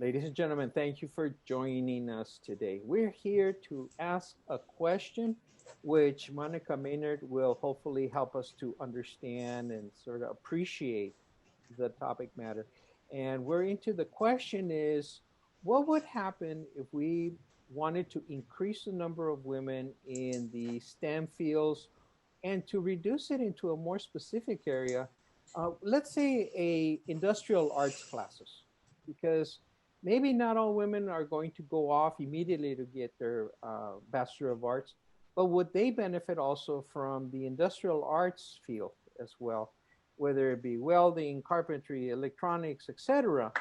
Ladies and gentlemen, thank you for joining us today. We're here to ask a question which Monica Maynard will hopefully help us to understand and sort of appreciate the topic matter. And we're into the question is what would happen if we wanted to increase the number of women in the STEM fields and to reduce it into a more specific area, let's say a industrial arts classes, because maybe not all women are going to go off immediately to get their Bachelor of Arts, but would they benefit also from the industrial arts field as well, whether it be welding, carpentry, electronics, etc.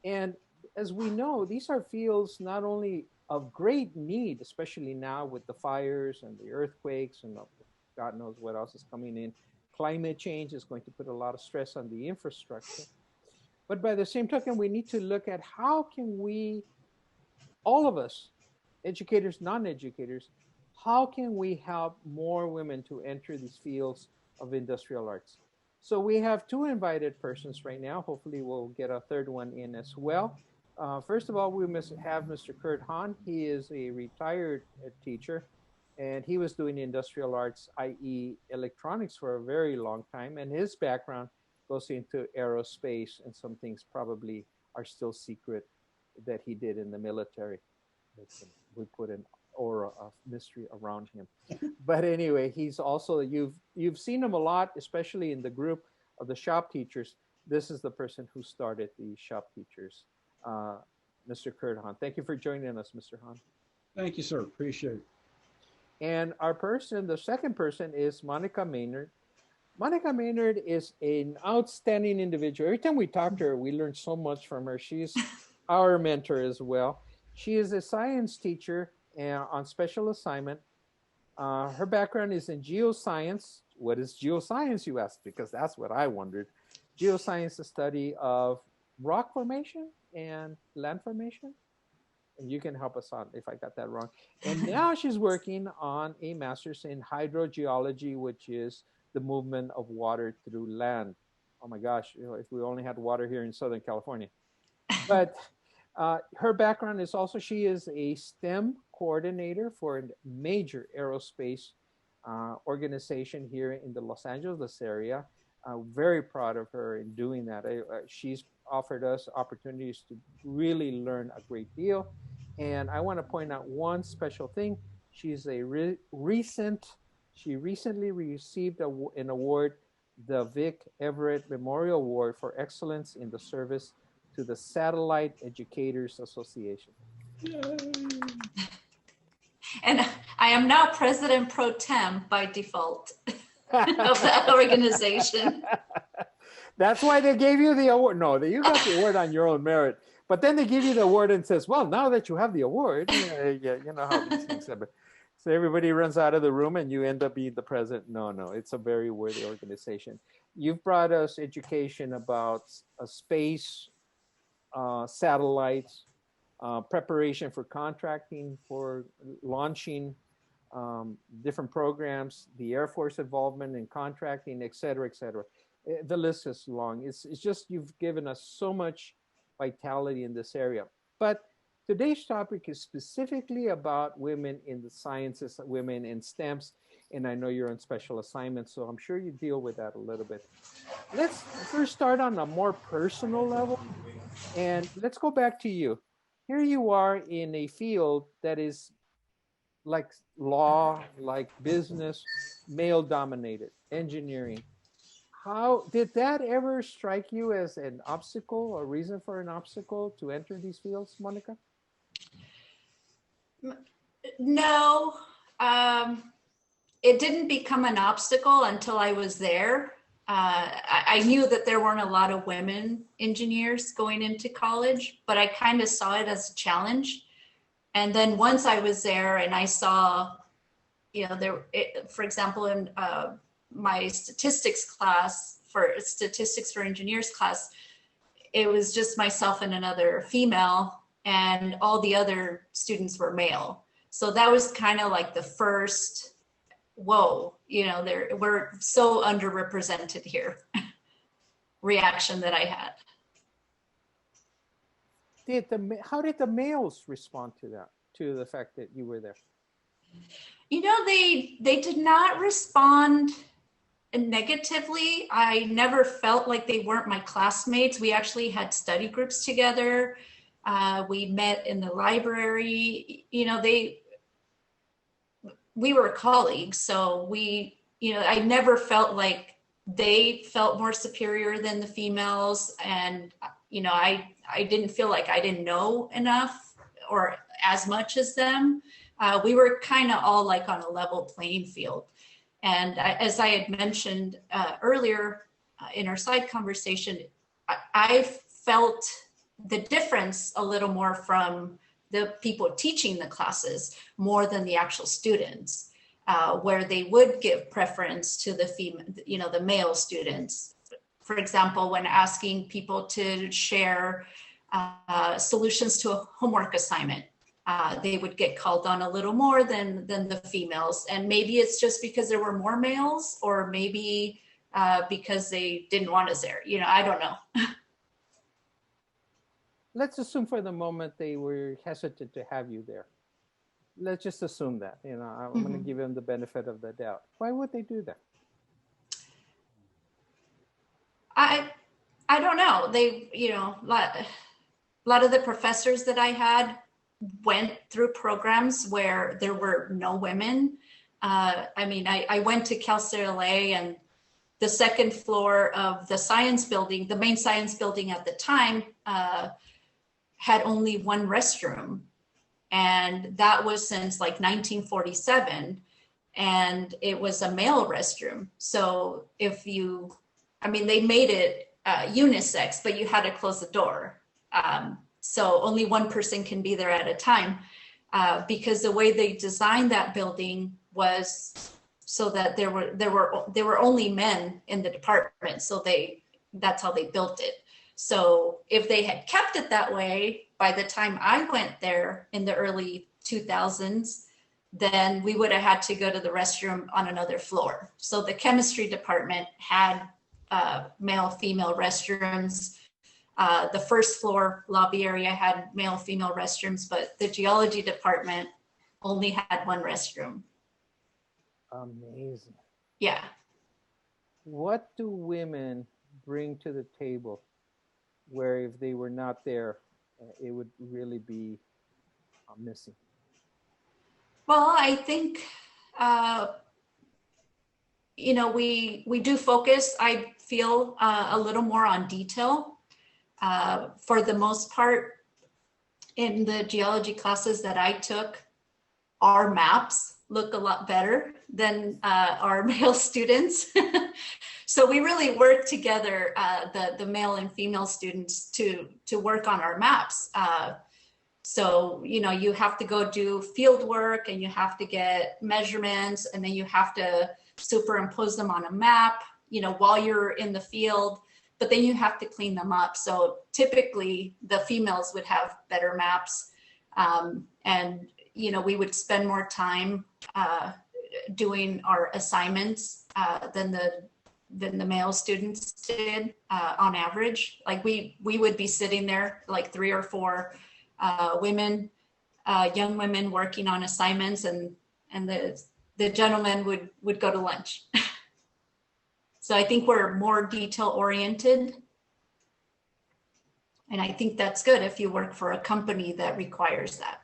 And as we know, these are fields not only of great need, especially now with the fires and the earthquakes and God knows what else is coming in. Climate change is going to put a lot of stress on the infrastructure. But by the same token, we need to look at how can we, all of us, educators, non-educators, how can we help more women to enter these fields of industrial arts? So we have two invited persons right now. Hopefully we'll get a third one in as well. First of all, we must have Mr. Kurt Hahn. He is a retired teacher, and he was doing industrial arts, i.e. electronics, for a very long time. And his background goes into aerospace, and some things probably are still secret that he did in the military. We put an aura of mystery around him. But anyway, he's also, you've seen him a lot, especially in the group of the shop teachers. This is the person who started the shop teachers, Mr. Kurt Hahn. Thank you for joining us, Mr. Hahn. Thank you, sir. Appreciate it. And our person, the second person, is Monica Maynard. Monica Maynard is an outstanding individual. Every time we talk to her, we learn so much from her. She's our mentor as well. She is a science teacher on special assignment. Her background is in geoscience. What is geoscience, you ask? Because that's what I wondered. Geoscience, the study of rock formation and land formation. And you can help us on if I got that wrong. And now she's working on a master's in hydrogeology, which is the movement of water through land. Oh my gosh, if we only had water here in Southern California. But her background is also, she is a STEM coordinator for a major aerospace organization here in the Los Angeles area. Very proud of her in doing that. She's offered us opportunities to really learn a great deal. And I want to point out one special thing. She's a she recently received an award, the Vic Everett Memorial Award for Excellence in the Service to the Satellite Educators Association. Yay. And I am now president pro tem by default of that organization. That's why they gave you the award. No, you got the award on your own merit. But then they give you the award and says, well, now that you have the award, you know how these things happen. So everybody runs out of the room and you end up being the president. No, it's a very worthy organization. You've brought us education about space, satellites, preparation for contracting, for launching different programs, the Air Force involvement in contracting, et cetera, et cetera. The list is long. It's just you've given us so much vitality in this area. But today's topic is specifically about women in the sciences, women in STEMs, and I know you're on special assignment, so I'm sure you deal with that a little bit. Let's first start on a more personal level, and let's go back to you. Here you are in a field that is like law, like business, male-dominated, engineering. How did that ever strike you as an obstacle or reason for an obstacle to enter these fields, Monica? No, it didn't become an obstacle until I was there. I knew that there weren't a lot of women engineers going into college, but I kind of saw it as a challenge. And then once I was there and I saw, for example, in my statistics class, for statistics for engineers class, it was just myself and another female, and all the other students were male. So that was kind of like the first, whoa, we're so underrepresented here reaction that I had. how did the males respond to that, to the fact that you were there? They did not respond negatively. I never felt like they weren't my classmates. We actually had study groups together. We met in the library. We were colleagues, so I never felt like they felt more superior than the females, and I didn't feel like I didn't know enough or as much as them. We were kind of all like on a level playing field. And as I had mentioned earlier in our side conversation, I felt the difference a little more from the people teaching the classes more than the actual students, where they would give preference to the male students. For example, when asking people to share solutions to a homework assignment, they would get called on a little more than the females. And maybe it's just because there were more males, or maybe because they didn't want us there. I don't know. Let's assume for the moment they were hesitant to have you there. Let's just assume that. I'm going to give them the benefit of the doubt. Why would they do that? I don't know. They, a lot of the professors that I had went through programs where there were no women. I went to Cal State LA, and the second floor of the science building, the main science building at the time, had only one restroom. And that was since like 1947. And it was a male restroom. So they made it unisex, but you had to close the door. So only one person can be there at a time, because the way they designed that building was so that there were only men in the department. So that's how they built it. So if they had kept it that way, by the time I went there in the early 2000s, then we would have had to go to the restroom on another floor. So the chemistry department had male, female restrooms. The first floor lobby area had male, female restrooms, but the geology department only had one restroom. Amazing. Yeah. What do women bring to the table where if they were not there, it would really be missing? Well, I think, we do focus, I feel, a little more on detail. For the most part, in the geology classes that I took, our maps look a lot better than our male students. So we really work together, the male and female students, to work on our maps. So, you have to go do field work, and you have to get measurements, and then you have to superimpose them on a map, while you're in the field, but then you have to clean them up. So typically the females would have better maps. And, we would spend more time doing our assignments than the male students did on average. Like we would be sitting there like 3 or 4 women, young women working on assignments, and the gentlemen would go to lunch. So I think we're more detail oriented. And I think that's good if you work for a company that requires that.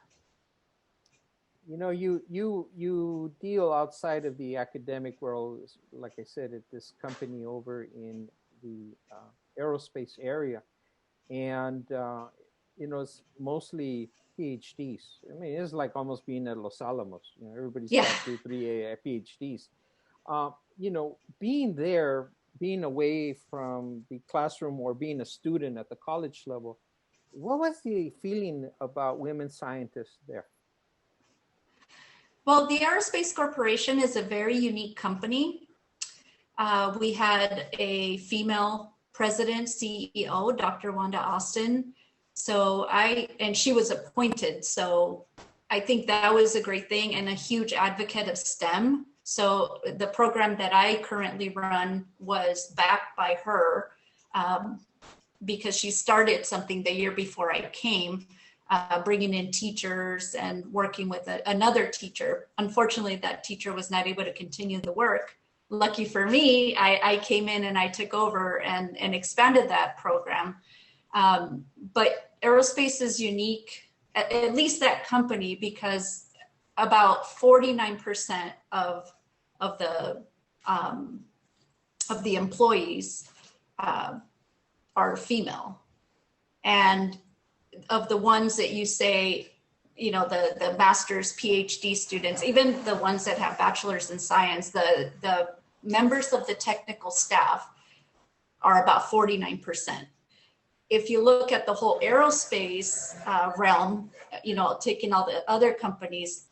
You deal outside of the academic world, like I said, at this company over in the aerospace area. And, it's mostly PhDs. It's like almost being at Los Alamos. Everybody's got 2, 3 PhDs. Being there, being away from the classroom or being a student at the college level, what was the feeling about women scientists there? Well, the Aerospace Corporation is a very unique company. We had a female president, CEO, Dr. Wanda Austin. And she was appointed. So I think that was a great thing, and a huge advocate of STEM. So the program that I currently run was backed by her. because she started something the year before I came, bringing in teachers and working with another teacher. Unfortunately, that teacher was not able to continue the work. Lucky for me, I came in and I took over and expanded that program. But aerospace is unique, at least that company, because about 49% of the employees are female. And of the ones that you say, you know, the master's, PhD students, even the ones that have bachelor's in science, the members of the technical staff are about 49%. If you look at the whole aerospace realm, you know, taking all the other companies,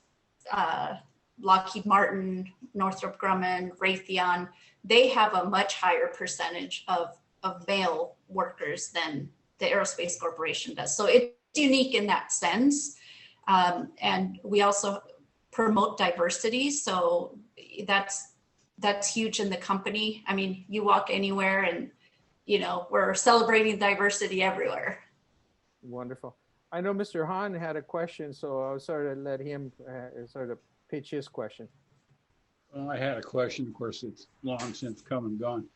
Lockheed Martin, Northrop Grumman, Raytheon, they have a much higher percentage of male workers than the Aerospace Corporation does. So it's unique in that sense. And we also promote diversity. So that's huge in the company. I mean, you walk anywhere and, you know, we're celebrating diversity everywhere. Wonderful. I know Mr. Han had a question, so I'll sort of let him sort of pitch his question. Well, I had a question. Of course, it's long since come and gone.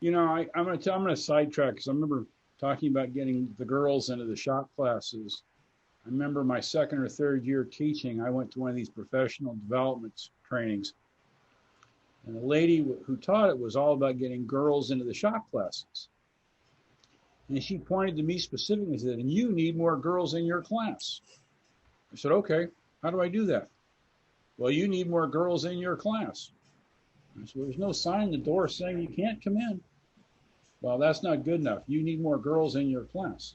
You know, I'm going to sidetrack because I remember talking about getting the girls into the shop classes. I remember my second or third year teaching, I went to one of these professional development trainings. And the lady who taught it was all about getting girls into the shop classes. And she pointed to me specifically and said, and you need more girls in your class. I said, okay, how do I do that? Well, you need more girls in your class. I said, well, there's no sign on the door saying you can't come in. Well, that's not good enough. You need more girls in your class.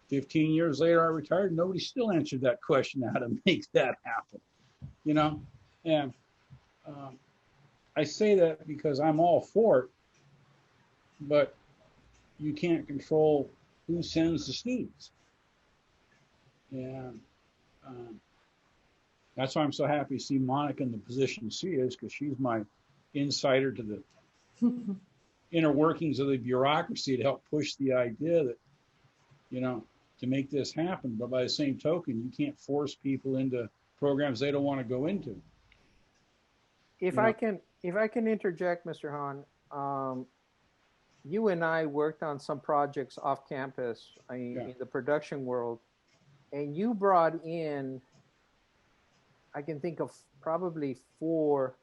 15 years later, I retired. Nobody still answered that question, how to make that happen. You know, and I say that because I'm all for it, but you can't control who sends the students. And that's why I'm so happy to see Monica in the position she is, because she's my insider to the inner workings of the bureaucracy to help push the idea that, you know, to make this happen. But by the same token, you can't force people into programs they don't want to go into. If I can interject, Mr. Han, you and I worked on some projects off campus in the production world, and you brought in, I can think of probably 4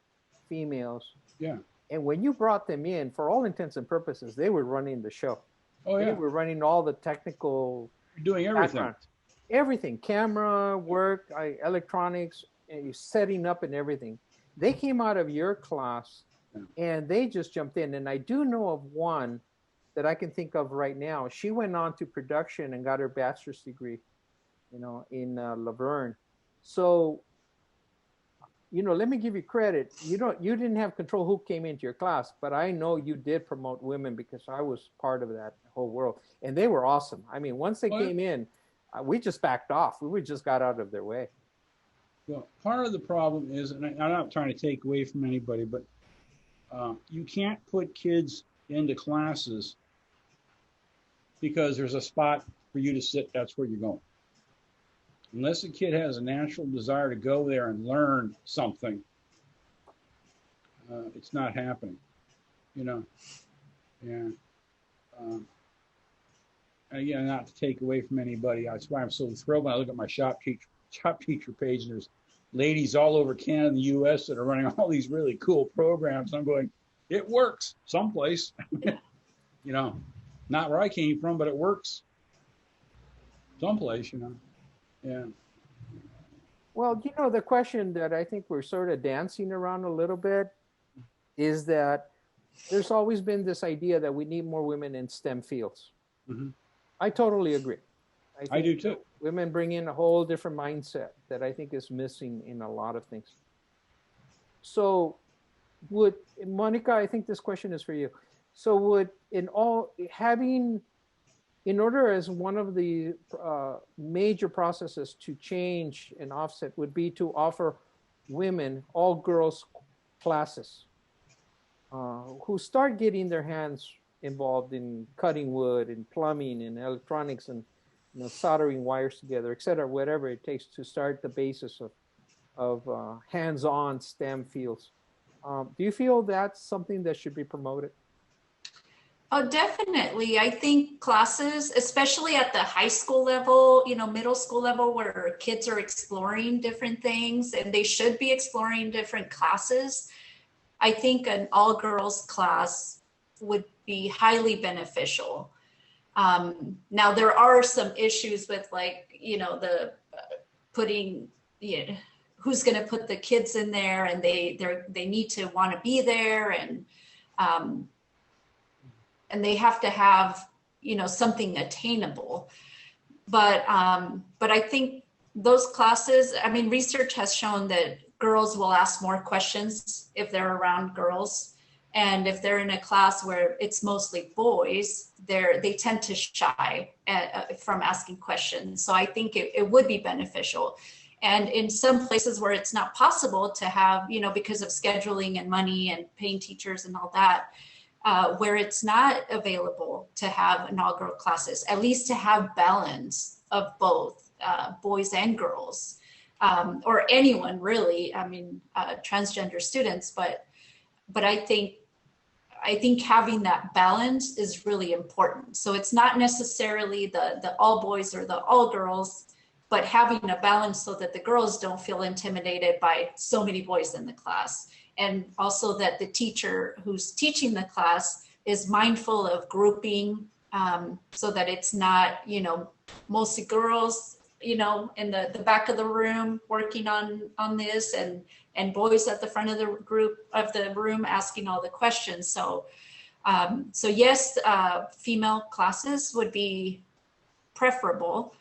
females. Yeah. And when you brought them in, for all intents and purposes, they were running the show. Oh, yeah. They were running all the technical. You're doing everything. Background. Everything, camera, work, electronics, setting up and everything. They came out of your class and they just jumped in. And I do know of one that I can think of right now. She went on to production and got her bachelor's degree, you know, in Laverne. So, you know, let me give you credit. You didn't have control who came into your class, but I know you did promote women because I was part of that whole world. And they were awesome. I mean, once they came in, we just backed off. We just got out of their way. Well, part of the problem is, and I'm not trying to take away from anybody, but you can't put kids into classes because there's a spot for you to sit. That's where you're going. Unless a kid has a natural desire to go there and learn something, it's not happening, you know. And again, not to take away from anybody. That's why I'm so thrilled when I look at my shop teacher page, and there's ladies all over Canada and the U.S. that are running all these really cool programs. I'm going, it works someplace, you know, not where I came from, but it works someplace, you know. Yeah. Well, you know, the question that I think we're sort of dancing around a little bit is that there's always been this idea that we need more women in STEM fields. Mm-hmm. I totally agree. I do too. Women bring in a whole different mindset that I think is missing in a lot of things. So Monica, I think this question is for you. So in order as one of the major processes to change an offset would be to offer women all girls classes. who start getting their hands involved in cutting wood and plumbing and electronics and soldering wires together, et cetera, whatever it takes to start the basis of hands-on STEM fields. Do you feel that's something that should be promoted? Oh, definitely. I think classes, especially at the high school level, middle school level, where kids are exploring different things and they should be exploring different classes. I think an all girls class would be highly beneficial. Now there are some issues with the putting, who's going to put the kids in there, and they need to want to be there, and they have to have, something attainable. But I think those classes, research has shown that girls will ask more questions if they're around girls. And if they're in a class where it's mostly boys, they tend to shy from asking questions. So I think it would be beneficial. And in some places where it's not possible to have, because of scheduling and money and paying teachers and all that, where it's not available to have inaugural classes, at least to have balance of both boys and girls, or anyone really, transgender students, but I think having that balance is really important. So it's not necessarily the all boys or the all girls, but having a balance so that the girls don't feel intimidated by so many boys in the class. And also that the teacher who's teaching the class is mindful of grouping, so that it's not, mostly girls, in the back of the room working on this, and boys at the front of the room asking all the questions. So yes, female classes would be preferable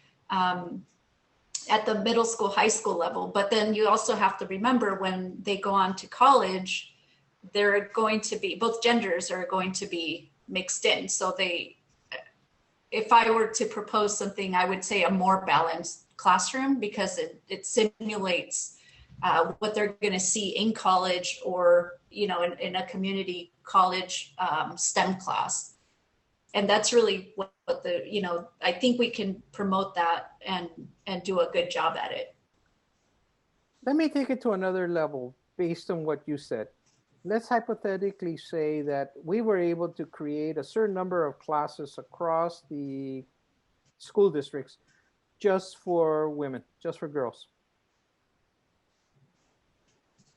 at the middle school, high school level. But then you also have to remember when they go on to college, they're going to be, both genders are going to be mixed in. So if I were to propose something, I would say a more balanced classroom, because it simulates what they're going to see in college, or, in a community college STEM class. And that's really what I think we can promote that and do a good job at it. Let me take it to another level based on what you said. Let's hypothetically say that we were able to create a certain number of classes across the school districts just for women, just for girls.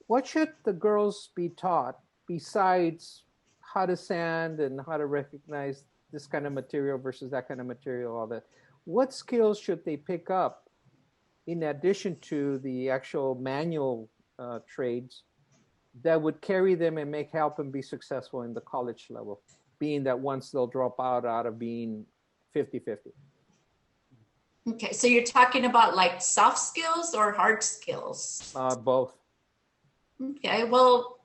What should the girls be taught besides how to sand and how to recognize this kind of material versus that kind of material, all that? What skills should they pick up in addition to the actual manual trades that would carry them and help them be successful in the college level, being that once they'll drop out of being 50-50? Okay, so you're talking about like soft skills or hard skills? Both. Okay, well,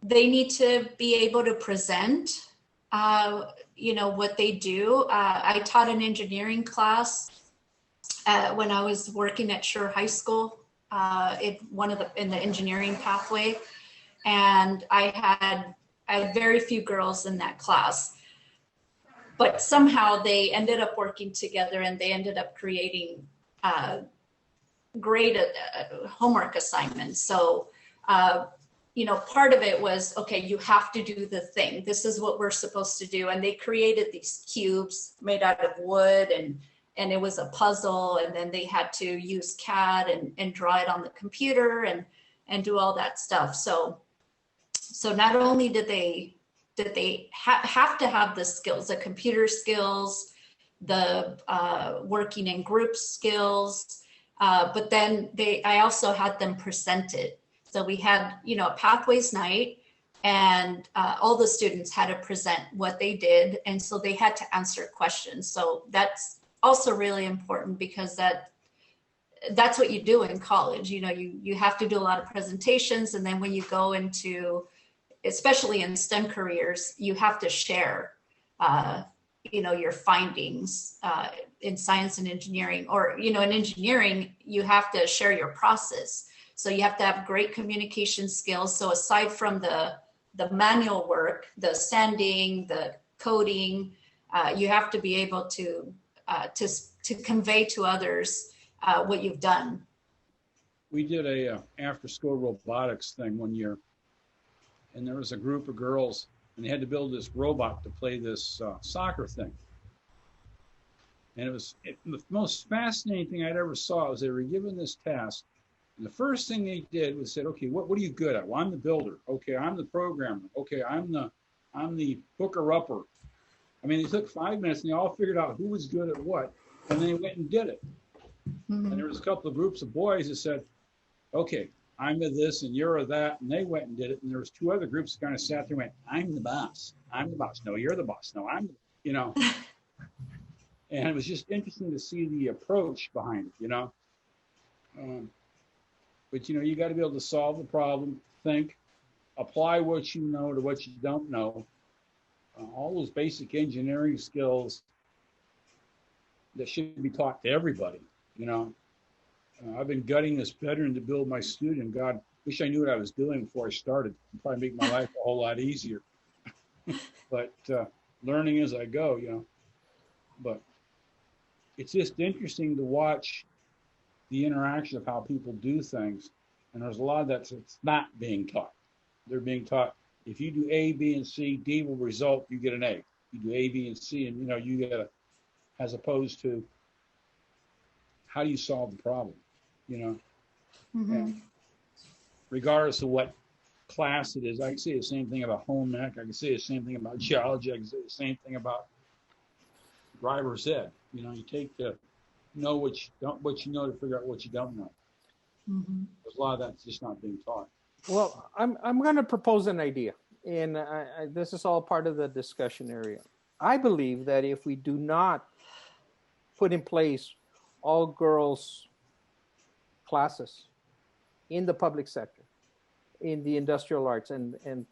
they need to be able to present, what they do. I taught an engineering class when I was working at Sure High School, in the engineering pathway, and I had very few girls in that class, but somehow they ended up working together and they ended up creating great homework assignments. So, part of it was, okay, you have to do the thing. This is what we're supposed to do. And they created these cubes made out of wood, and it was a puzzle. And then they had to use CAD and draw it on the computer and do all that stuff. So not only did they have to have the skills, the computer skills, the working in group skills, but then I also had them present it. So we had, a pathways night, and all the students had to present what they did. And so they had to answer questions. So that's also really important, because that's what you do in college. You have to do a lot of presentations. And then when you go into, especially in STEM careers, you have to share, your findings in science and engineering, or, in engineering, you have to share your process. So you have to have great communication skills. So aside from the the manual work, the sanding, the coating. You have to be able to convey to others what you've done. We did a after-school robotics thing one year, and there was a group of girls, and they had to build this robot to play this soccer thing. And the most fascinating thing I'd ever saw was they were given this task. And the first thing they did was said, okay, what are you good at? Well, I'm the builder. Okay, I'm the programmer. Okay, I'm the hooker-upper. I mean, they took 5 minutes and they all figured out who was good at what, and then they went and did it. Mm-hmm. And there was a couple of groups of boys that said, okay, I'm a this and you're a that, and they went and did it. And there was 2 other groups that kind of sat there and went, I'm the boss. I'm the boss. No, you're the boss. No, I'm, you know. And it was just interesting to see the approach behind it, But, you got to be able to solve the problem, think, apply what you know to what you don't know. All those basic engineering skills that should be taught to everybody, I've been gutting this veteran to build my student. God, wish I knew what I was doing before I started. It'd probably make my life a whole lot easier. But learning as I go, But it's just interesting to watch the interaction of how people do things. And there's a lot of that's not being taught. They're being taught, if you do A, B, and C, D will result, you get an A. You do A, B, and C, and you get a, as opposed to how do you solve the problem, Mm-hmm. And regardless of what class it is, I can say the same thing about home ec, I can say the same thing about geology, I can say the same thing about driver's ed. You take the know what you know to figure out what you don't know. Mm-hmm. There's a lot of that's just not being taught. Well, I'm going to propose an idea, and this is all part of the discussion area. I believe that if we do not put in place all girls classes in the public sector, in the industrial arts, and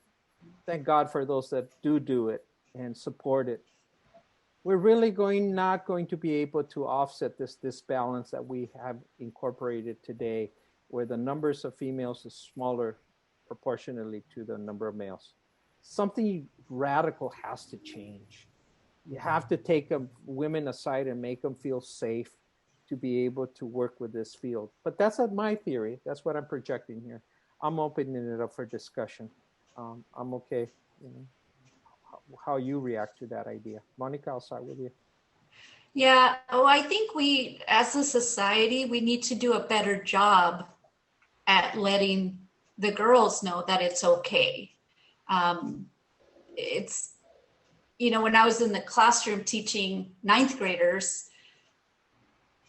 thank God for those that do it and support it, we're really not going to be able to offset this balance that we have incorporated today, where the numbers of females is smaller proportionally to the number of males. Something radical has to change. You have to take women aside and make them feel safe to be able to work with this field. But that's not my theory. That's what I'm projecting here. I'm opening it up for discussion. I'm okay. How you react to that idea. Monica, I'll start with you. Yeah, I think we, as a society, we need to do a better job at letting the girls know that it's okay. It's, when I was in the classroom teaching 9th graders,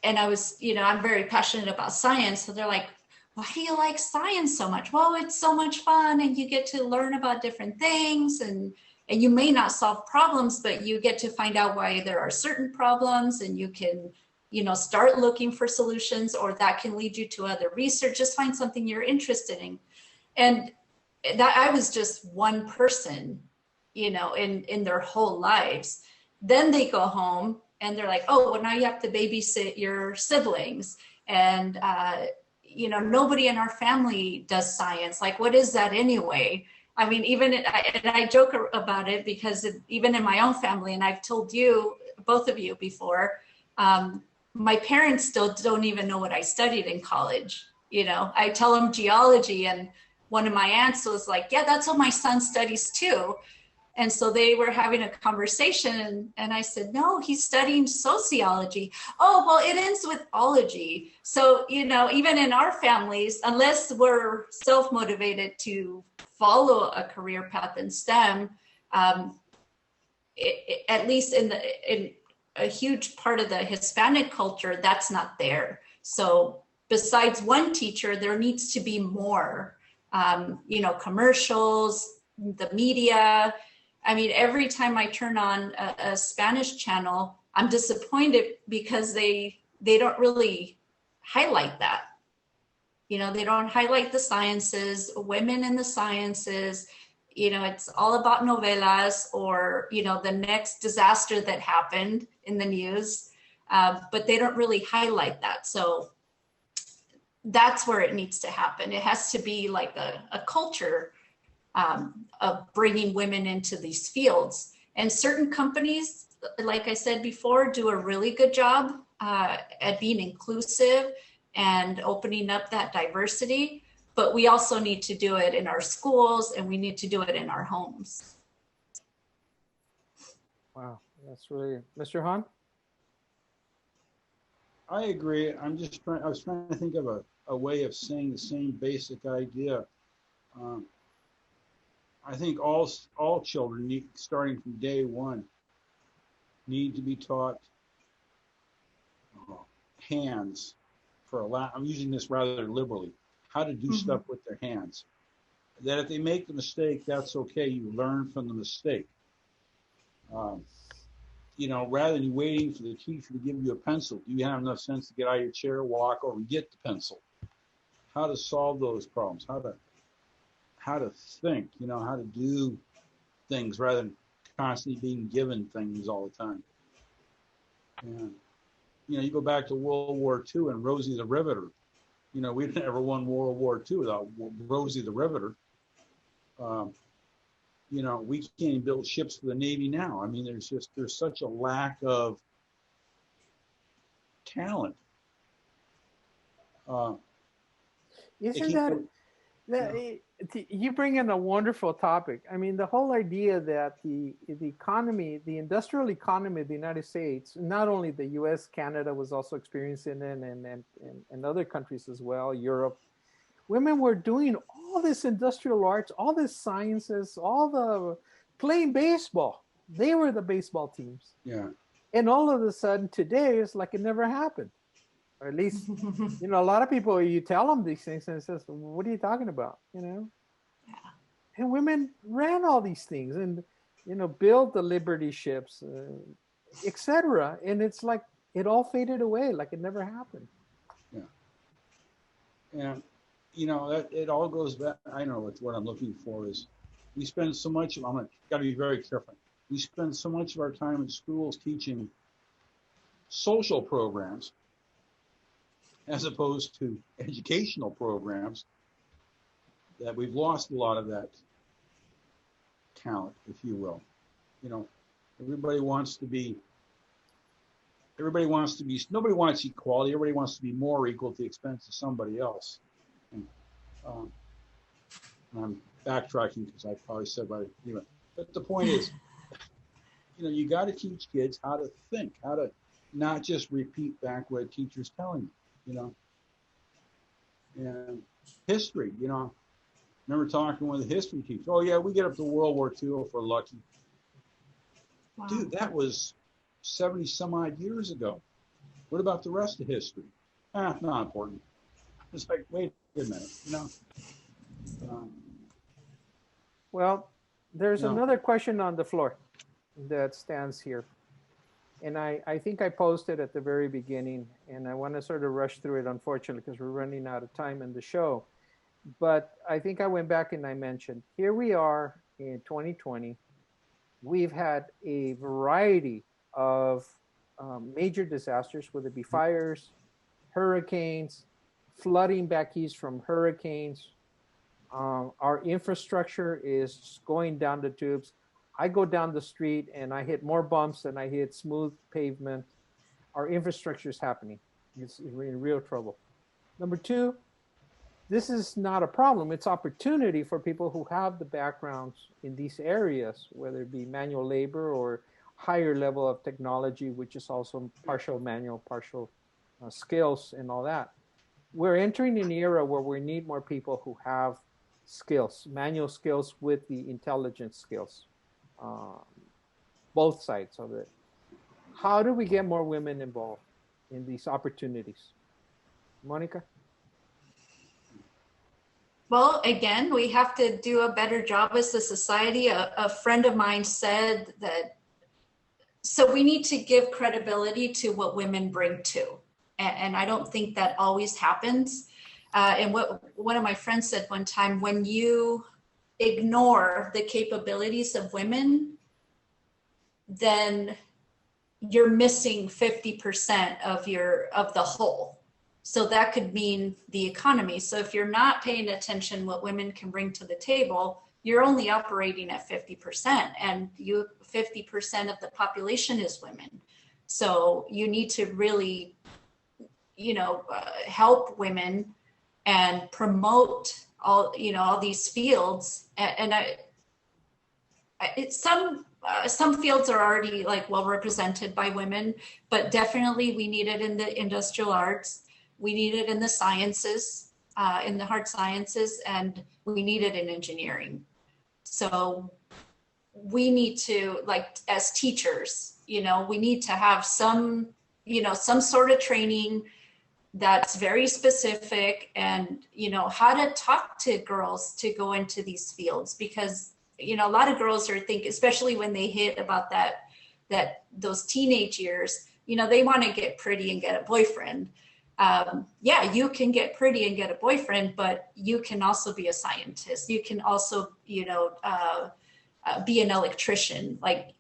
and I was, I'm very passionate about science. So they're like, why do you like science so much? Well, it's so much fun and you get to learn about different things, and you may not solve problems, but you get to find out why there are certain problems, and you can, start looking for solutions, or that can lead you to other research. Just find something you're interested in. And that I was just one person, in their whole lives. Then they go home and they're like, oh, well, now you have to babysit your siblings. And, nobody in our family does science. Like, what is that anyway? I mean, I joke about it because even in my own family, and I've told you, both of you before, my parents still don't even know what I studied in college. I tell them geology, and one of my aunts was like, yeah, that's what my son studies too. And so they were having a conversation, and I said, no, he's studying sociology. Oh, well, it ends with ology. So, even in our families, unless we're self-motivated to follow a career path in STEM, at least in a huge part of the Hispanic culture, that's not there. So besides one teacher, there needs to be more, commercials, the media. I mean, every time I turn on a Spanish channel, I'm disappointed because they don't really highlight that. They don't highlight the sciences, women in the sciences. It's all about novelas or, the next disaster that happened in the news, but they don't really highlight that. So that's where it needs to happen. It has to be like a culture of bringing women into these fields. And certain companies, like I said before, do a really good job at being inclusive and opening up that diversity. But we also need to do it in our schools, and we need to do it in our homes. Wow, that's really, Mr. Han? I agree. I was trying to think of a way of saying the same basic idea. I think all children need, starting from day one, need to be taught hands, I'm using this rather liberally, how to do stuff with their hands. That if they make the mistake, that's okay. You learn from the mistake. Rather than waiting for the teacher to give you a pencil, do you have enough sense to get out of your chair, walk over and get the pencil? How to solve those problems, how to think, how to do things rather than constantly being given things all the time. And, you go back to World War II and Rosie the Riveter. We never won World War II without Rosie the Riveter. We can't even build ships for the Navy now. I mean, there's such a lack of talent. Isn't you bring in a wonderful topic. I mean, the whole idea that the economy, the industrial economy of the United States, not only the U.S., Canada was also experiencing it, and other countries as well, Europe. Women were doing all this industrial arts, all this sciences, all the playing baseball. They were the baseball teams. Yeah. And all of a sudden today, it's like it never happened. Or at least, a lot of people, you tell them these things and it says, what are you talking about? Yeah. And women ran all these things and, built the Liberty ships, etc. And it's like, it all faded away, like it never happened. Yeah. And, that it all goes back. I know what I'm looking for is we spend so much, got to be very careful. We spend so much of our time in schools teaching social programs as opposed to educational programs that we've lost a lot of that talent, if you will. Nobody wants equality. Everybody wants to be more equal at the expense of somebody else. And I'm backtracking because I probably said about it anyway. But the point is, you got to teach kids how to think, how to not just repeat back what a teacher's telling you, And history, remember talking with a history teacher. Oh yeah, we get up to World War II if we're lucky. Wow. Dude, that was 70 some odd years ago. What about the rest of history? Not important. It's like, wait a minute, Well, there's another question on the floor that stands here. And I think I posted at the very beginning, and I want to sort of rush through it, unfortunately, because we're running out of time in the show. But I think I went back and I mentioned, here we are in 2020. We've had a variety of major disasters, whether it be fires, hurricanes, flooding back east from hurricanes. Our infrastructure is going down the tubes. I go down the street and I hit more bumps than I hit smooth pavement. Our infrastructure is happening. We're in real trouble. Number two, this is not a problem. It's opportunity for people who have the backgrounds in these areas, whether it be manual labor or higher level of technology, which is also partial manual, partial skills and all that. We're entering an era where we need more people who have skills, manual skills with the intelligence skills, both sides of it. How do we get more women involved in these opportunities? Monica? Well, again, we have to do a better job as a society. A friend of mine said that, so we need to give credibility to what women bring to. And I don't think that always happens. And what one of my friends said one time, when you ignore the capabilities of women, then you're missing 50% of the whole. So that could mean the economy. So if you're not paying attention what women can bring to the table, you're only operating at 50%, and 50% of the population is women. So you need to really, help women and promote all these fields. And some fields are already like well represented by women, but definitely we need it in the industrial arts. We need it in the sciences, in the hard sciences, and we need it in engineering. So we need to, like, as teachers, we need to have some sort of training that's very specific, and, how to talk to girls to go into these fields, because, a lot of girls are thinking, especially when they hit about those teenage years, they want to get pretty and get a boyfriend. Yeah, you can get pretty and get a boyfriend, but you can also be a scientist. You can also, be an electrician. Like,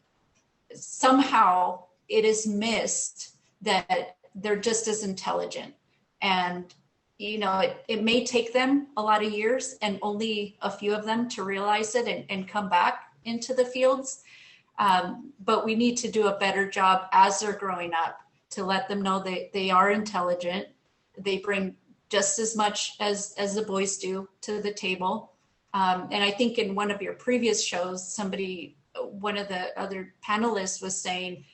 somehow it is missed that they're just as intelligent. And, it may take them a lot of years and only a few of them to realize it and come back into the fields. But we need to do a better job as they're growing up to let them know they are intelligent. They bring just as much as the boys do to the table. And I think in one of your previous shows, one of the other panelists was saying,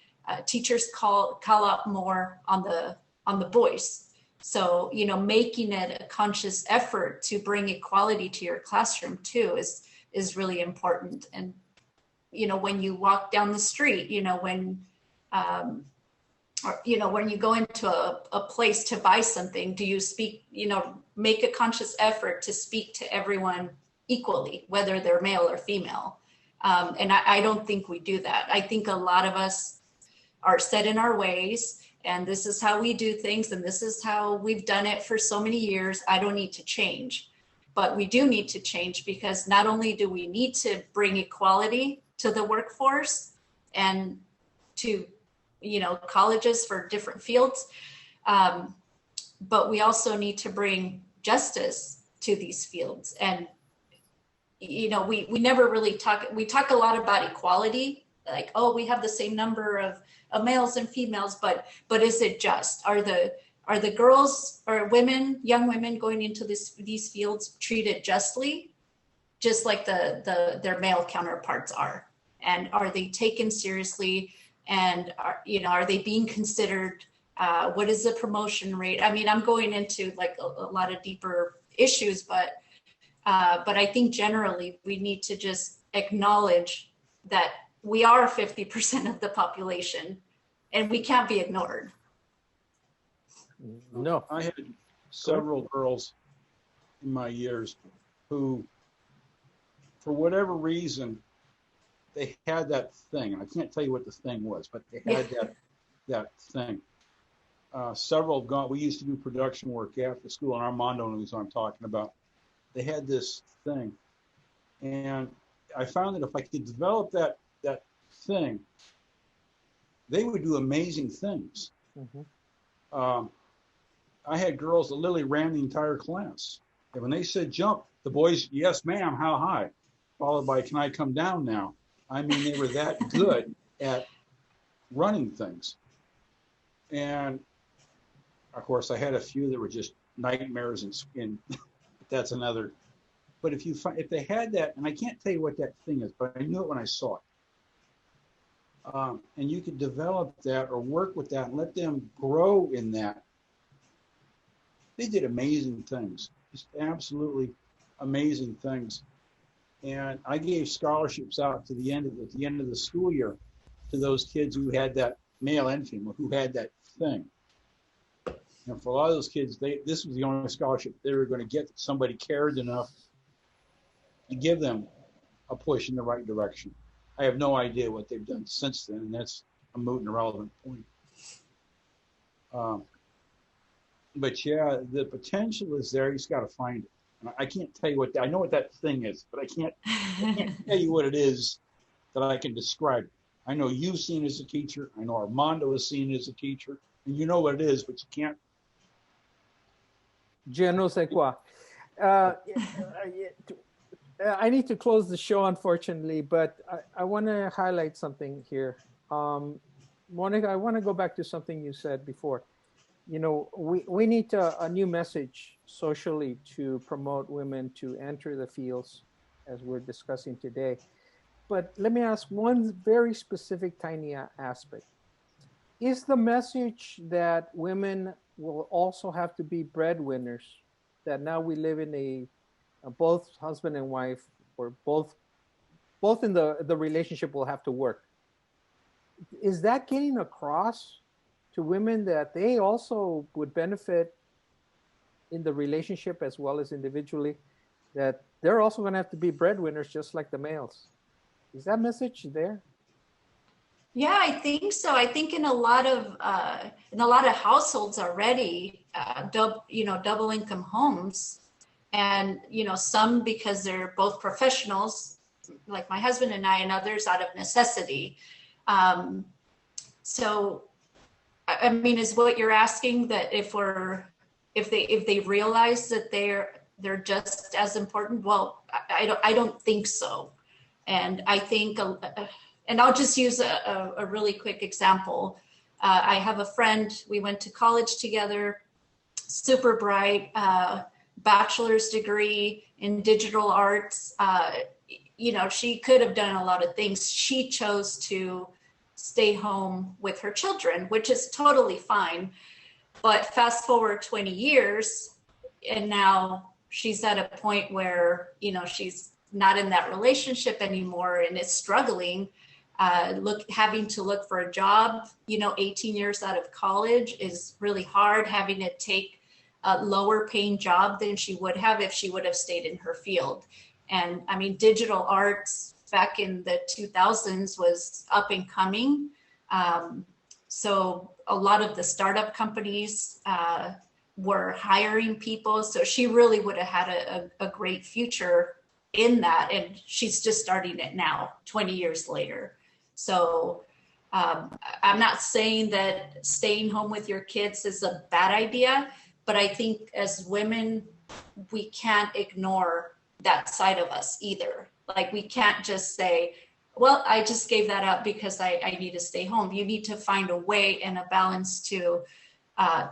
teachers call out more on the boys. So, making it a conscious effort to bring equality to your classroom too is really important. And, when you walk down the street, when you go into a place to buy something, do you speak, make a conscious effort to speak to everyone equally, whether they're male or female? And I don't think we do that. I think a lot of us are set in our ways, and this is how we do things, and this is how we've done it for so many years. I don't need to change. But we do need to change, because not only do we need to bring equality to the workforce and to, colleges for different fields, but we also need to bring justice to these fields. And, we never really we talk a lot about equality, like, oh, we have the same number of males and females, but is it just? Are the girls or young women going into these fields treated justly, just like their male counterparts are? And are they taken seriously? And are they being considered? What is the promotion rate? I mean, I'm going into like a lot of deeper issues, but I think generally we need to just acknowledge that we are 50% of the population, and we can't be ignored. No. I had several girls in my years who, for whatever reason, they had that thing. I can't tell you what the thing was, but they had that thing. Several have gone. We used to do production work after school, and Armando knows what I'm talking about. They had this thing, and I found that if I could develop that thing, they would do amazing things. Mm-hmm. I had girls that literally ran the entire class, and when they said jump, the boys, yes, ma'am, how high? Followed by, can I come down now? I mean, they were that good at running things. And of course, I had a few that were just nightmares, and that's another. But if they had that, and I can't tell you what that thing is, but I knew it when I saw it. And you could develop that or work with that and let them grow in that. They did amazing things, just absolutely amazing things. And I gave scholarships out at the end of the school year to those kids who had that, male and female, who had that thing. And for a lot of those kids, this was the only scholarship they were going to get, that somebody cared enough to give them a push in the right direction. I have no idea what they've done since then, and that's a moot and irrelevant point. But yeah, the potential is there. You just got to find it. And I can't tell you I know what that thing is, but I can't tell you what it is that I can describe. I know you've seen it as a teacher. I know Armando has seen it as a teacher, and you know what it is, but you can't. Je ne sais quoi. I need to close the show, unfortunately, but I want to highlight something here. Monica, I want to go back to something you said before. You know, we need a new message socially to promote women to enter the fields as we're discussing today. But let me ask one very specific, tiny aspect. Is the message that women will also have to be breadwinners? That now we live in both husband and wife, or both in the relationship will have to work. Is that getting across to women that they also would benefit in the relationship as well as individually, that they're also going to have to be breadwinners just like the males? Is that message there? Yeah, I think so. I think in a lot of households already, double income homes, and some because they're both professionals, like my husband and I, and others out of necessity. So, I mean, is what you're asking that if they realize that they're just as important? Well, I don't think so, and I think. And I'll just use a really quick example. I have a friend, we went to college together, super bright, bachelor's degree in digital arts. She could have done a lot of things. She chose to stay home with her children, which is totally fine. But fast forward 20 years, and now she's at a point where, she's not in that relationship anymore and is struggling. Having to look for a job, 18 years out of college is really hard, having to take a lower paying job than she would have if she would have stayed in her field. And I mean, digital arts back in the 2000s was up and coming. So a lot of the startup companies were hiring people. So she really would have had a great future in that. And she's just starting it now, 20 years later. So I'm not saying that staying home with your kids is a bad idea, but I think as women, we can't ignore that side of us either. Like, we can't just say, well, I just gave that up because I need to stay home. You need to find a way and a balance to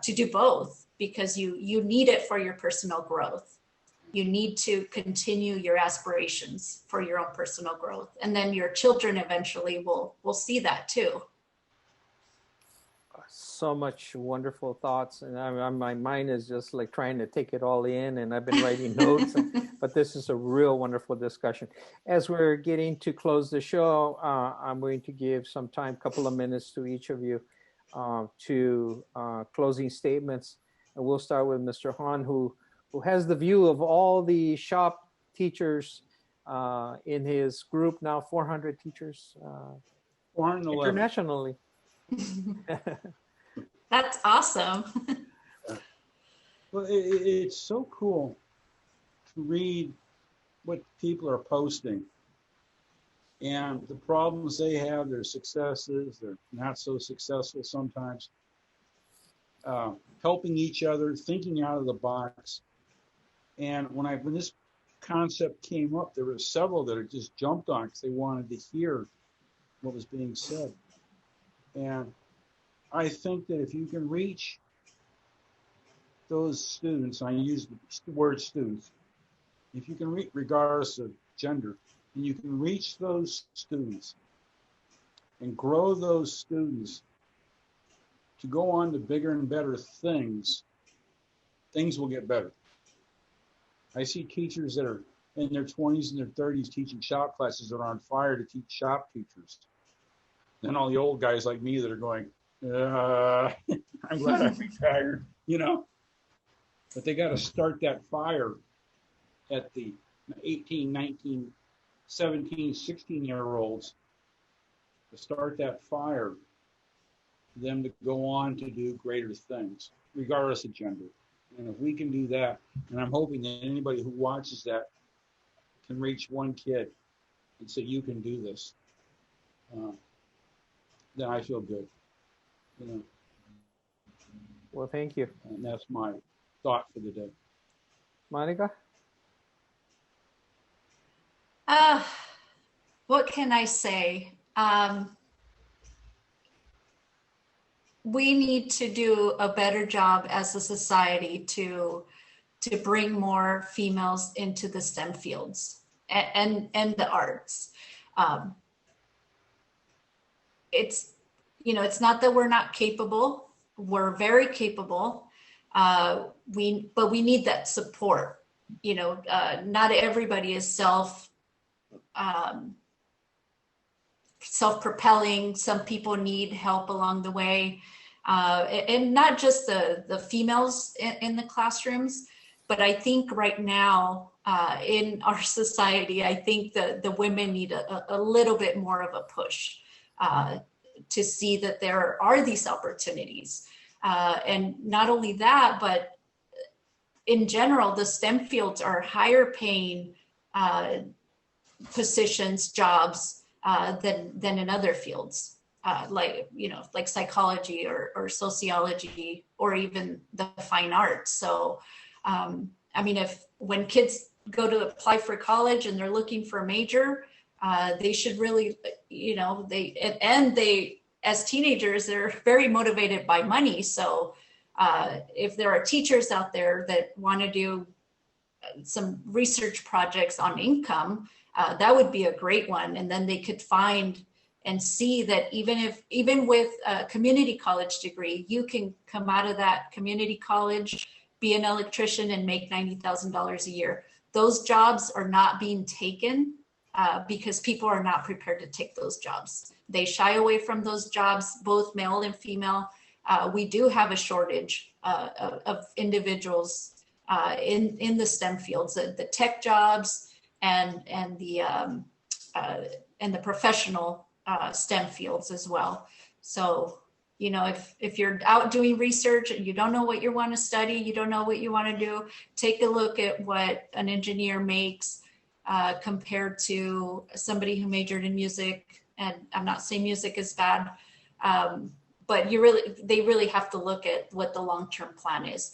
do both, because you need it for your personal growth. You need to continue your aspirations for your own personal growth. And then your children eventually will see that too. So much wonderful thoughts. And my mind is just like trying to take it all in. And I've been writing notes, but this is a real wonderful discussion. As we're getting to close the show, I'm going to give some time, couple of minutes to each of you to closing statements. And we'll start with Mr. Han, who has the view of all the shop teachers in his group, now 400 teachers 411. Internationally. That's awesome. Well, it's so cool to read what people are posting and the problems they have, their successes, their not so successful sometimes, helping each other, thinking out of the box. And when this concept came up, there were several that had just jumped on because they wanted to hear what was being said. And I think that if you can reach those students, I use the word students, if you can reach, regardless of gender, and you can reach those students and grow those students to go on to bigger and better things, things will get better. I see teachers that are in their 20s and their 30s teaching shop classes that are on fire to teach shop teachers. Then all the old guys like me that are going, I'm glad I'm retired, But they got to start that fire at the 18, 19, 17, 16-year-olds to start that fire for them to go on to do greater things, regardless of gender. And if we can do that, and I'm hoping that anybody who watches that can reach one kid and say, you can do this, then I feel good. Well, thank you. And that's my thought for the day. Monica? Uh, what can I say? We need to do a better job as a society to bring more females into the STEM fields and the arts. Um, it's it's not that we're not capable. We're very capable. But we need that support. Not everybody is self-propelling. Some people need help along the way, and not just the females in the classrooms, but I think right now in our society, I think the women need a little bit more of a push to see that there are these opportunities. And not only that, but in general, the STEM fields are higher paying positions, jobs than in other fields, like psychology or sociology or even the fine arts. So, I mean, when kids go to apply for college and they're looking for a major, they should really, they as teenagers, they're very motivated by money. So if there are teachers out there that want to do some research projects on income, that would be a great one. And then they could find and see that even with a community college degree, you can come out of that community college, be an electrician and make $90,000 a year. Those jobs are not being taken because people are not prepared to take those jobs. They shy away from those jobs, both male and female. We do have a shortage of individuals in the STEM fields, the tech jobs and the professional STEM fields as well. So, if you're out doing research and you don't know what you want to study, you don't know what you want to do, take a look at what an engineer makes compared to somebody who majored in music. And I'm not saying music is bad, but they really have to look at what the long-term plan is.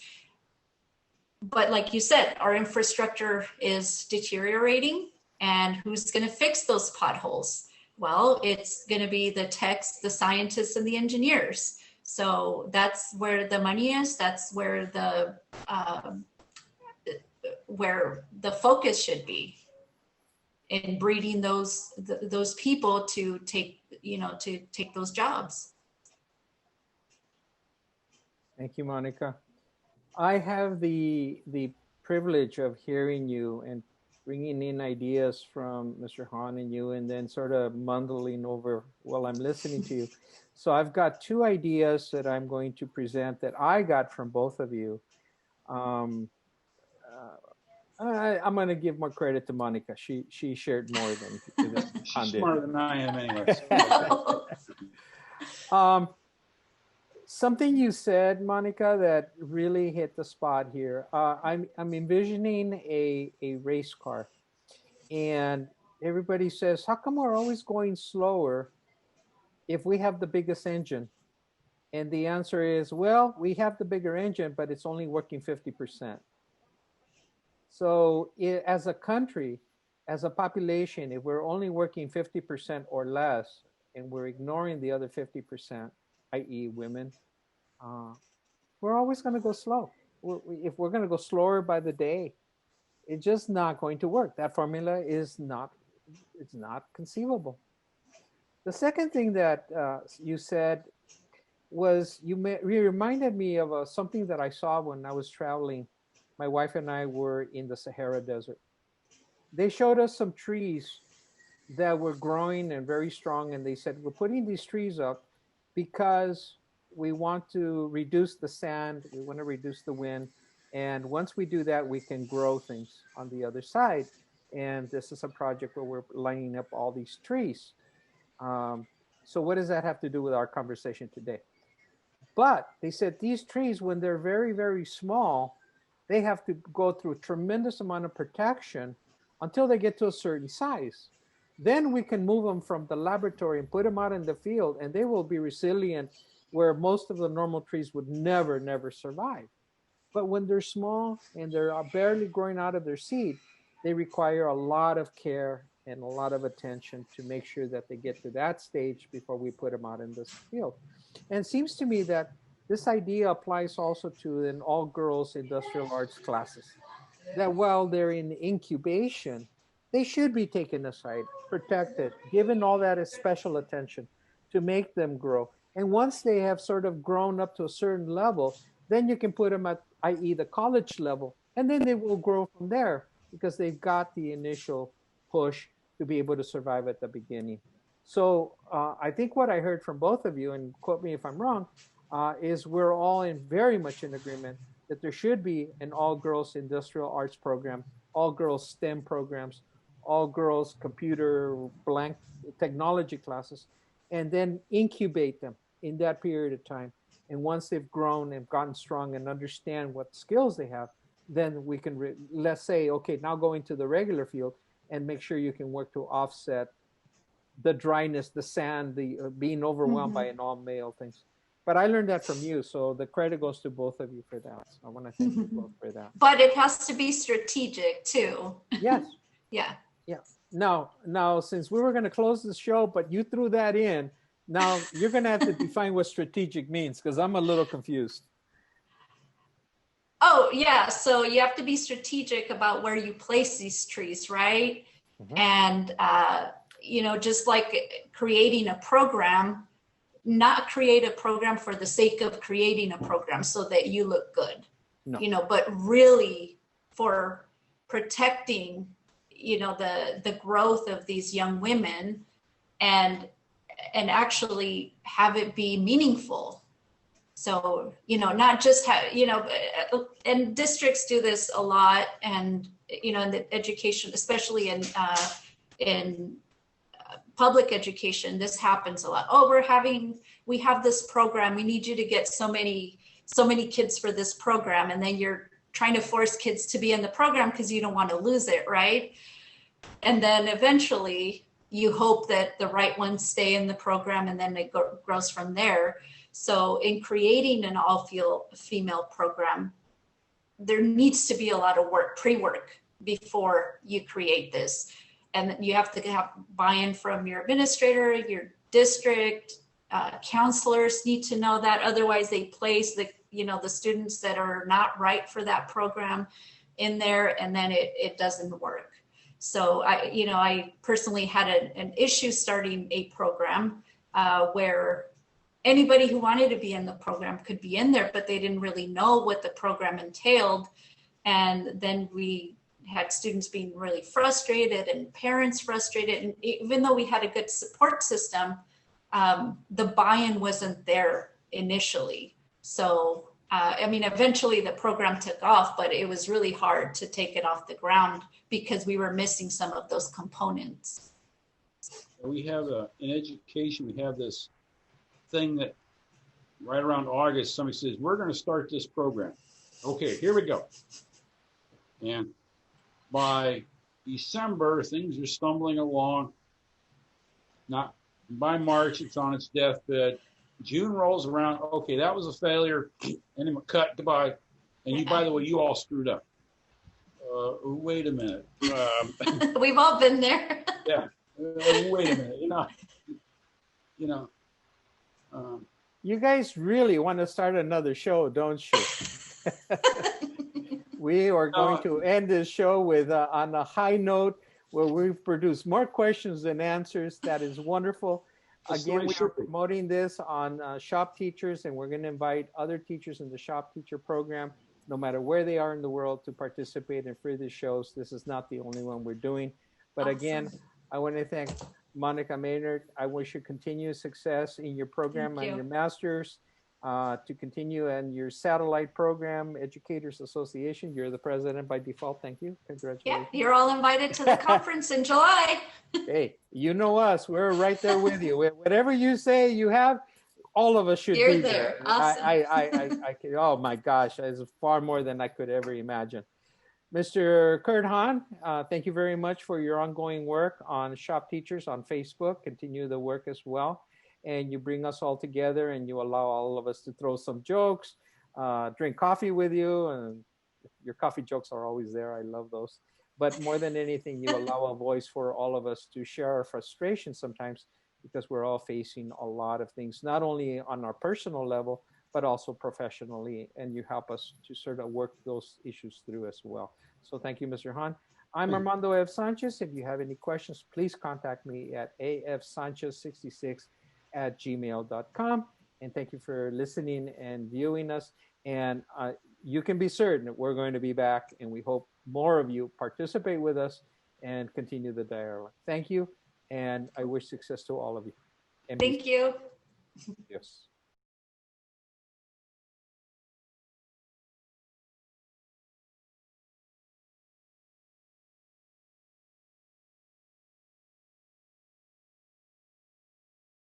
But like you said, our infrastructure is deteriorating, and who's going to fix those potholes? Well, it's going to be the techs, the scientists, and the engineers. So that's where the money is. That's where the focus should be, in breeding those people to take those jobs. Thank you, Monica. I have the privilege of hearing you and bringing in ideas from Mr. Hahn and you, and then sort of mumbling over while I'm listening to you. So I've got two ideas that I'm going to present that I got from both of you. I'm going to give more credit to Monica. She shared more than She's smarter than I am anyway. Something you said, Monica, that really hit the spot here. I'm envisioning a race car, and everybody says, how come we're always going slower if we have the biggest engine? And the answer is, well, we have the bigger engine, but it's only working 50%. So as a country, as a population, if we're only working 50% or less, and we're ignoring the other 50%, i.e. women, we're always going to go slow. If we're going to go slower by the day, it's just not going to work. That formula is not conceivable. The second thing that you said was you reminded me of something that I saw when I was traveling. My wife and I were in the Sahara Desert. They showed us some trees that were growing and very strong, and they said, we're putting these trees up because we want to reduce the sand, we want to reduce the wind, and once we do that, we can grow things on the other side. And this is a project where we're lining up all these trees. So what does that have to do with our conversation today? But they said these trees, when they're very, very small, they have to go through a tremendous amount of protection until they get to a certain size. Then we can move them from the laboratory and put them out in the field, and they will be resilient where most of the normal trees would never survive. But when they're small and they're barely growing out of their seed, they require a lot of care and a lot of attention to make sure that they get to that stage before we put them out in this field. And it seems to me that this idea applies also to an all girls industrial arts classes, that while they're in incubation, they should be taken aside, protected, given all that special attention to make them grow. And once they have sort of grown up to a certain level, then you can put them at, i.e., the college level, and then they will grow from there because they've got the initial push to be able to survive at the beginning. So I think what I heard from both of you, and quote me if I'm wrong, is we're all in very much in agreement that there should be an all-girls industrial arts program, all-girls STEM programs, all-girls computer blank technology classes, and then incubate them in that period of time. And once they've grown and gotten strong and understand what skills they have, then we can, let's say, okay, now go into the regular field and make sure you can work to offset the dryness, the sand, the being overwhelmed by an all-male things. But I learned that from you, so the credit goes to both of you for that. So I want to thank you both for that. But it has to be strategic too. Yes. Yeah. Yeah. Now, since we were going to close the show, but you threw that in, now you're going to have to define what strategic means, because I'm a little confused. Oh, yeah. So you have to be strategic about where you place these trees, right? Mm-hmm. And, just like creating a program, not create a program for the sake of creating a program so that you look good, no. But really for protecting, the growth of these young women and actually have it be meaningful. So, not just and districts do this a lot, and, in the education, especially in public education, this happens a lot. Oh, we have this program. We need you to get so many kids for this program. And then you're trying to force kids to be in the program because you don't want to lose it, right? And then eventually you hope that the right ones stay in the program, and then it grows from there. So in creating an all-female program, there needs to be a lot of work, pre-work, before you create this. And you have to have buy-in from your administrator, your district, counselors need to know that. Otherwise, they place the students that are not right for that program in there, and then it doesn't work. So I personally had an issue starting a program where anybody who wanted to be in the program could be in there, but they didn't really know what the program entailed. And then we had students being really frustrated and parents frustrated. And even though we had a good support system, the buy-in wasn't there initially. So, eventually the program took off, but it was really hard to take it off the ground because we were missing some of those components. We have in education, we have this thing that right around August, somebody says, we're going to start this program. Okay, here we go. And by December, things are stumbling along. Not by March, it's on its deathbed. June rolls around. Okay, that was a failure. And then cut, goodbye. And you, by the way, you all screwed up. Wait a minute. We've all been there. Yeah. Wait a minute. You guys really want to start another show, don't you? We are going to end this show with on a high note where we've produced more questions than answers. That is wonderful. Again, we are promoting this on Shop Teachers, and we're going to invite other teachers in the Shop Teacher program, no matter where they are in the world, to participate in further shows. This is not the only one we're doing. But again, I want to thank Monica Maynard. I wish you continued success in your program and your master's, to continue in your satellite program, Educators Association. You're the president by default. Thank you. Congratulations. Yeah, you're all invited to the conference in July. Hey, you know us. We're right there with you. Whatever you say you have, all of us should be there. Awesome. Oh my gosh, it's far more than I could ever imagine. Mr. Kurt Hahn, thank you very much for your ongoing work on Shop Teachers on Facebook. Continue the work as well. And you bring us all together, and you allow all of us to throw some jokes, drink coffee with you. And your coffee jokes are always there. I love those. but more than anything, you allow a voice for all of us to share our frustrations sometimes, because we're all facing a lot of things, not only on our personal level, but also professionally. And you help us to sort of work those issues through as well. So thank you, Mr. Han. I'm Armando F. Sanchez. If you have any questions, please contact me at afsanchez66@gmail.com. And thank you for listening and viewing us. And you can be certain that we're going to be back, and we hope more of you participate with us and continue the dialogue. Thank you, and I wish success to all of you. Thank you. Yes.